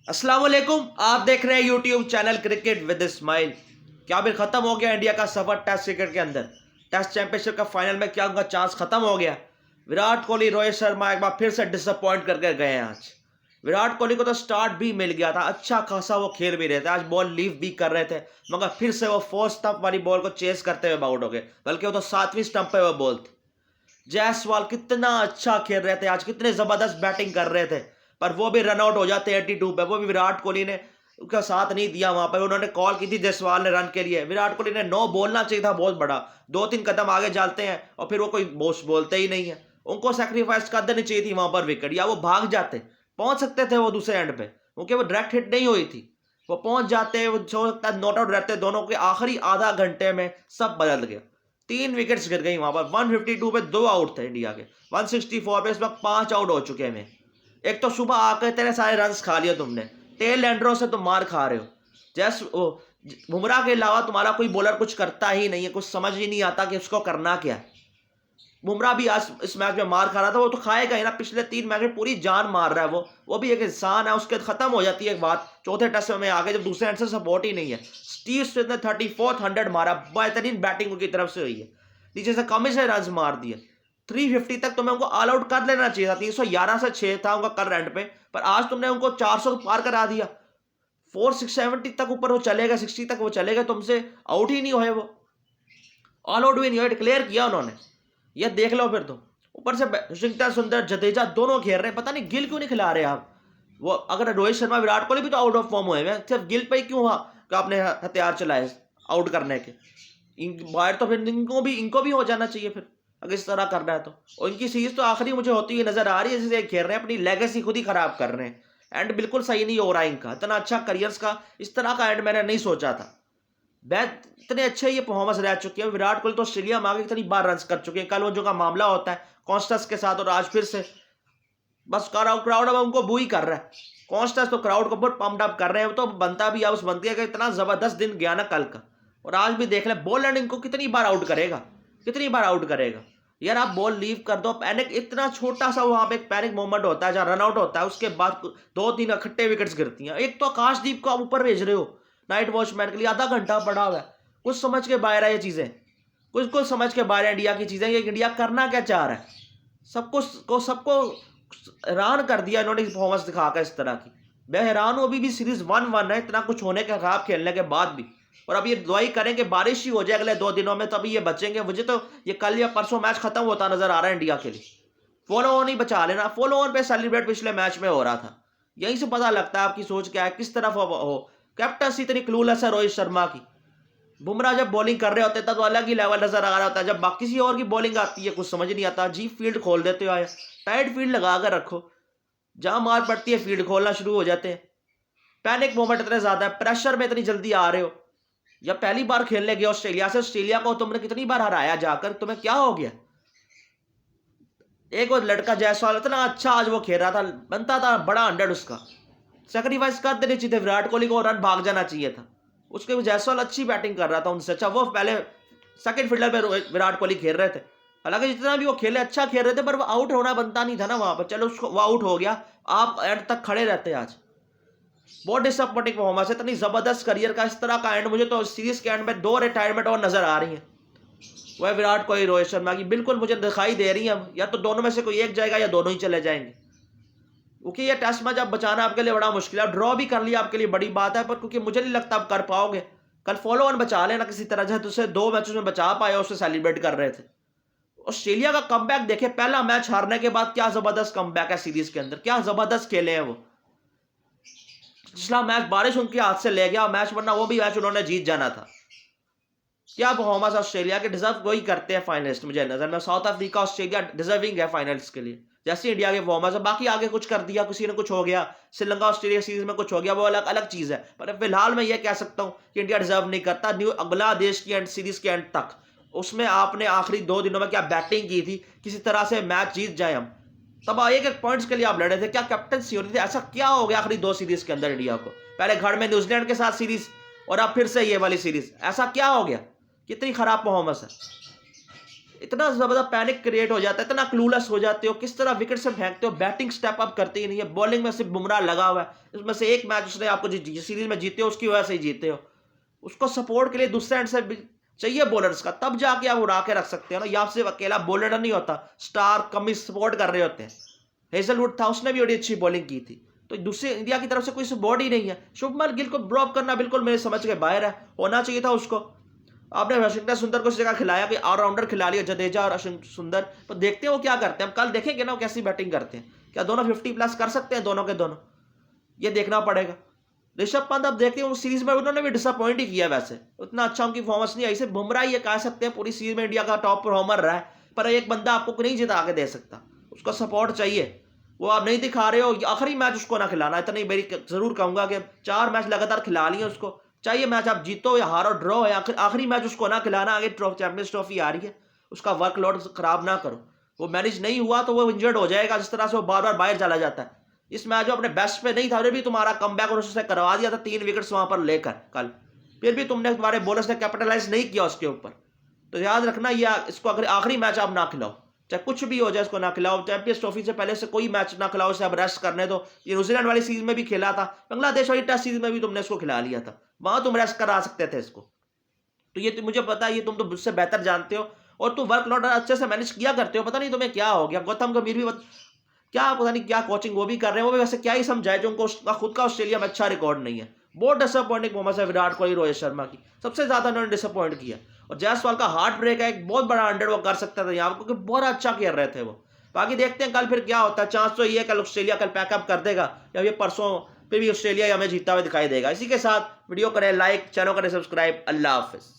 अस्सलाम वालेकुम। आप देख रहे हैं YouTube channel cricket with smile. क्या फिर खत्म हो गया इंडिया का सफर टेस्ट क्रिकेट के अंदर? टेस्ट चैंपियनशिप का फाइनल में क्या उनका चांस खत्म हो गया? विराट कोहली, रोहित शर्मा एक बार फिर से डिसअपॉइंट करके गए हैं आज। विराट कोहली को तो स्टार्ट भी मिल गया था, अच्छा खासा वो खेल भी रहे थे, आज बॉल लीव भी कर रहे थे, मगर फिर से वो फोर्थ स्टंप वाली बॉल को चेस करते हुए आउट हो गए। बल्कि वो तो सातवीं स्टंप पे वो बॉल थी। जायसवाल कितना अच्छा खेल रहे थे आज, कितने जबरदस्त बैटिंग कर रहे थे, पर वो भी रन आउट हो जाते 82 पे। वो भी विराट कोहली ने उसका साथ नहीं दिया वहां पर। उन्होंने कॉल की थी जायसवाल ने रन के लिए, विराट कोहली ने नो बोलना चाहिए था, बहुत बड़ा। दो तीन कदम आगे जाते हैं और फिर वो कोई बोस बोलते ही नहीं है। उनको सेक्रीफाइस कर देनी चाहिए थी वहां पर विकेट, या वो भाग जाते, पहुंच सकते थे वो दूसरे एंड पे, क्योंकि वो डायरेक्ट हिट नहीं हुई थी। वो पहुंच जाते, वो हो सकता है नॉट आउट रहते। दोनों के आखिरी आधा घंटे में सब बदल गया। 3 विकेट्स गिर गई वहां पर। 152 पे 2 आउट थे इंडिया के, 164 पे इस वक्त 5 आउट हो चुके हैं। एक तो सुबह आकर तेरे सारे रन खा लिए तुमने, टेल एंड्रो से तुम मार खा रहे हो। जैस बुमराह के अलावा तुम्हारा कोई बॉलर कुछ करता ही नहीं है, कुछ समझ ही नहीं आता कि उसको करना क्या है। बुमराह भी आज इस मैच में मार खा रहा था, वो तो खाएगा ही ना। पिछले 3 मैच में पूरी जान मार रहा है वो भी एक इंसान है। उसके खत्म हो जाती है एक बात चौथे टेस्ट में आगे, जब दूसरे एंड से सपोर्ट ही नहीं है। स्टीव स्मिथ ने 34th 100 मारा, बेहतरीन बैटिंग उनकी तरफ से हुई है, नीचे से कम ही से रन मार दिए। 350 तक तुम्हें उनको ऑल आउट कर लेना चाहिए था। 311 से 6 था उनका कर एंड पे, पर आज तुमने उनको 400 पार करा दिया। 470 तक ऊपर वो चले गए, 60 तक वो चले गए, तुमसे आउट ही नहीं हुए, वो ऑल आउट भी नहीं हुए, डिक्लेयर किया उन्होंने। ये देख लो फिर। तो ऊपर से वॉशिंगटन सुंदर, जडेजा दोनों खेल रहे हैं, पता नहीं गिल क्यों नहीं खिला रहे आप। वो अगर रोहित शर्मा, विराट कोहली भी तो आउट ऑफ फॉर्म हुए हैं, सिर्फ गिल पे ही क्यों हुआ कि आपने हथियार चलाए आउट करने के? बाहर तो फिर इनको भी हो जाना चाहिए फिर, अगर इस तरह करना है तो। और इनकी सीरीज तो आखिरी मुझे होती हुई नजर आ रही है, जैसे खेल रहे हैं, अपनी लेगेसी खुद ही खराब कर रहे हैं। एंड बिल्कुल सही नहीं हो रहा है इनका। इतना अच्छा करियर्स का इस तरह का एंड मैंने नहीं सोचा था। बैट इतने अच्छे ये परफॉर्मेंस रह चुके हैं। विराट कोहली तो ऑस्ट्रेलिया में आगे इतनी बार रन कर चुके हैं, कल वो जो का मामला होता है कॉन्स्टस के साथ, और आज फिर से बस क्राउड अब उनको बू ही कर रहा है। कॉन्स्टस तो क्राउड को बहुत पंप्ड अप कर रहे हैं, तो बनता भी है, उस बनती है कि इतना जबरदस्त दिन गया ना कल का। और आज भी देख ले, बॉलर इनको कितनी बार आउट करेगा, कितनी बार आउट करेगा यार। आप बॉल लीव कर दो। पैनिक, इतना छोटा सा वहां पे एक पैनिक मोमेंट होता है जहां रन आउट होता है, उसके बाद 2-3 इकट्ठे विकेट्स गिरती हैं। एक तो आकाशदीप को आप ऊपर भेज रहे हो नाइट वॉचमैन के लिए, आधा घंटा पड़ा हुआ है। कुछ समझ के बाहर है ये चीजें, कुछ कुछ समझ के बाहर है इंडिया की चीजें। ये इंडिया करना क्या चाह रहा है? सबको हैरान कर दिया इन्होंने परफॉर्मेंस दिखाकर इस तरह की। मैं हैरान हूं, अभी भी सीरीज 1-1 है, इतना कुछ होने के खराब खेलने के बाद भी। और अब ये दुआई करें कि बारिश ही हो जाए अगले 2 दिनों में, तभी ये बचेंगे। मुझे तो ये कल या परसों मैच खत्म होता नजर आ रहा है इंडिया के लिए। फॉलो ऑन ही बचा लेना। फॉलो ऑन पे सेलिब्रेट पिछले मैच में हो रहा था। यहीं से पता लगता है आपकी सोच क्या है, किस तरफ हो। कैप्टनसी इतनी क्लूलेस है रोहित शर्मा की। बुमराह जब बॉलिंग कर रहे होते हैं तो अलग ही लेवल नजर आ रहा होता है, जब बाकी किसी और की बॉलिंग आती है कुछ समझ नहीं आता। जी फील्ड खोल देते हो, आया टाइट फील्ड लगा कर रखो, जहां मार पड़ती है फील्ड खोलना शुरू हो जाते हैं। पैनिक मोमेंट इतने ज्यादा है, प्रेशर में इतनी जल्दी आ रहे हो। या पहली बार खेलने गए ऑस्ट्रेलिया से, ऑस्ट्रेलिया को तुमने कितनी बार हराया जाकर, तुम्हें क्या हो गया? एक वो लड़का जायसवाल इतना अच्छा आज वो खेल रहा था, बनता था बड़ा 100 उसका। सेक्रीफाइस कर देनी चाहिए थे विराट कोहली को, रन भाग जाना चाहिए था। उसके जायसवाल अच्छी बैटिंग कर रहा था उनसे अच्छा। वो पहले सेकंड फील्डर पे विराट कोहली खेल रहे थे, हालांकि जितना भी वो खेले अच्छा खेल रहे थे, पर वो आउट होना बनता नहीं था ना वहां पर। चलो उसको वो आउट हो गया, आप एंड तक खड़े रहते आज। बहुत डिसअपॉइंटिंग परफॉर्मेंस है, इतनी जबरदस्त करियर का इस तरह का एंड। मुझे तो सीरीज के एंड में 2 रिटायरमेंट और नजर आ रही है, वह विराट कोहली, रोहित शर्मा की बिल्कुल मुझे दिखाई दे रही है। या तो दोनों में से कोई एक जाएगा या दोनों ही चले जाएंगे, क्योंकि ये टेस्ट मैच अब बचाना आपके लिए बड़ा मुश्किल है। ड्रॉ भी कर लिया आपके लिए बड़ी बात है, पर क्योंकि मुझे नहीं लगता आप कर पाओगे। कल फॉलो ऑन बचा लेना किसी तरह, जैसे तुझसे 2 मैचों में बचा पाए, उससे सेलिब्रेट कर रहे थे। ऑस्ट्रेलिया का कमबैक देखे, पहला मैच हारने के बाद क्या जबरदस्त कमबैक है सीरीज के अंदर, क्या जबरदस्त खेले हैं वो। पिछला मैच बारिश उनके हाथ से ले गया मैच, वरना वो भी मैच उन्होंने जीत जाना था। क्या परफॉर्मेंस ऑस्ट्रेलिया के, डिजर्व वही करते हैं फाइनलिस्ट मुझे नजर में। साउथ अफ्रीका, ऑस्ट्रेलिया डिजर्विंग है फाइनल्स के लिए, जैसे इंडिया के परफॉर्मेंस है। बाकी आगे कुछ कर दिया किसी ने, कुछ हो गया, श्रीलंका ऑस्ट्रेलिया सीरीज में कुछ हो गया, वो अलग अलग चीज है। पर फिलहाल मैं ये कह सकता हूं कि इंडिया डिजर्व नहीं करता न्यू अगला देश की एंड सीरीज के एंड तक। उसमें आपने आखिरी 2 दिनों में क्या बैटिंग की थी, किसी तरह से मैच जीत जाए हम, तब एक एक पॉइंट्स के लिए आप लड़े थे। क्या कैप्टनसी हो रही थी? ऐसा क्या हो गया आखिरी 2 सीरीज के अंदर इंडिया को? पहले घर में न्यूजीलैंड के साथ सीरीज, और अब फिर से ये वाली सीरीज, ऐसा क्या हो गया? कितनी खराब परफॉर्मेंस है। इतना ज़्यादा पैनिक क्रिएट हो जाता है, इतना क्लूलेस हो जाते हो, किस तरह विकेट से फेंकते हो, बैटिंग स्टेप अप करते ही नहीं है, बॉलिंग में सिर्फ बुमराह लगा हुआ है, इसमें से एक मैच उसने आपको सीरीज में जीते हो उसकी वजह से ही जीते हो। उसको सपोर्ट के लिए दूसरे एंड से चाहिए बॉलर्स का, तब जाके आप उड़ा के रख सकते हो ना। या सिर्फ अकेला बॉलर नहीं होता, स्टार कमी सपोर्ट कर रहे होते हैं। हेजलवुड था, उसने भी बड़ी अच्छी बॉलिंग की थी। तो दूसरे इंडिया की तरफ से कोई सपोर्ट ही नहीं है। शुभमन गिल को ड्रॉप करना बिल्कुल मेरे समझ के बाहर है, होना चाहिए था उसको। आपने वाशिंगटन सुंदर को इस जगह खिलाया कि ऑलराउंडर खिला लिया जडेजा और सुंदर, तो देखते हैं वो क्या करते हैं। हम कल देखेंगे ना वो कैसी बैटिंग करते हैं, क्या दोनों 50+ कर सकते हैं दोनों के दोनों, ये देखना पड़ेगा। ऋषभ पंत अब देखते हैं उस सीरीज में उन्होंने भी डिसअपॉइंट ही किया, वैसे उतना अच्छा उनकी परफॉर्मेंस नहीं आई। सिर्फ बुमराह ये कह सकते हैं पूरी सीरीज में इंडिया का टॉप परफॉर्मर रहा है, पर एक बंदा आपको नहीं जिता के दे सकता, उसका सपोर्ट चाहिए, वो आप नहीं दिखा रहे हो। आखिरी मैच उसको ना खिलाना, इतना मेरी जरूर कहूंगा कि 4 मैच लगातार खिला लिए उसको, चाहिए मैच आप जीतो या हारो ड्रॉ है, आखिरी मैच उसको ना खिलाना। आगे चैंपियंस ट्रॉफी आ रही है, उसका वर्कलोड खराब ना करो। वो मैनेज नहीं हुआ तो वो इंजर्ड हो जाएगा, जिस तरह से वो बार बार बाहर चला जाता है। इस मैच में अपने बेस्ट पे नहीं था, फिर भी तुम्हारा कमबैक उसने करवा दिया था 3 विकेट्स वहां पर लेकर कल, फिर भी तुम्हारे बॉलर्स ने कैपिटलाइज नहीं किया उसके ऊपर। तो याद रखना, ये इसको अगर आखिरी मैच आप ना खिलाओ, चाहे कुछ भी हो जाए, इसको ना खिलाओ। चैंपियंस ट्रॉफी से पहले से कोई मैच ना खिलाओ, इसे अब रेस्ट करने दो। ये न्यूजीलैंड वाली सीरीज में भी खेला था, बांग्लादेश वाली टेस्ट सीरीज में भी तुमने इसको खिला लिया था, वहां तुम रेस्ट करा सकते थे इसको। तो ये मुझे पता है, ये तुम तो मुझसे बेहतर जानते हो, और तुम वर्कलोड अच्छे से मैनेज किया करते हो। पता नहीं तुम्हें क्या हो गया। गौतम गंभीर भी क्या पता नहीं क्या कोचिंग वो भी कर रहे हैं, वो भी वैसे क्या ही समझाए जो उनको खुद का ऑस्ट्रेलिया में अच्छा रिकॉर्ड नहीं है। बहुत डिसअपॉइंटिंग परफॉर्मेंस है विराट कोहली रोहित शर्मा की, सबसे ज्यादा उन्होंने डिसअपॉइंट किया। और जायसवाल का हार्ट ब्रेक है, एक बहुत बड़ा अंडर वो कर सकता था यहाँ, क्योंकि बहुत अच्छा खेल रहे थे वो। बाकी देखते हैं कल फिर क्या होता है। चांस तो ये है कल ऑस्ट्रेलिया कल पैकअप कर देगा, या ये परसों फिर भी ऑस्ट्रेलिया हमें जीतता हुआ दिखाई देगा। इसी के साथ वीडियो करें लाइक, चैनल करें सब्सक्राइब। अल्लाह हाफिज।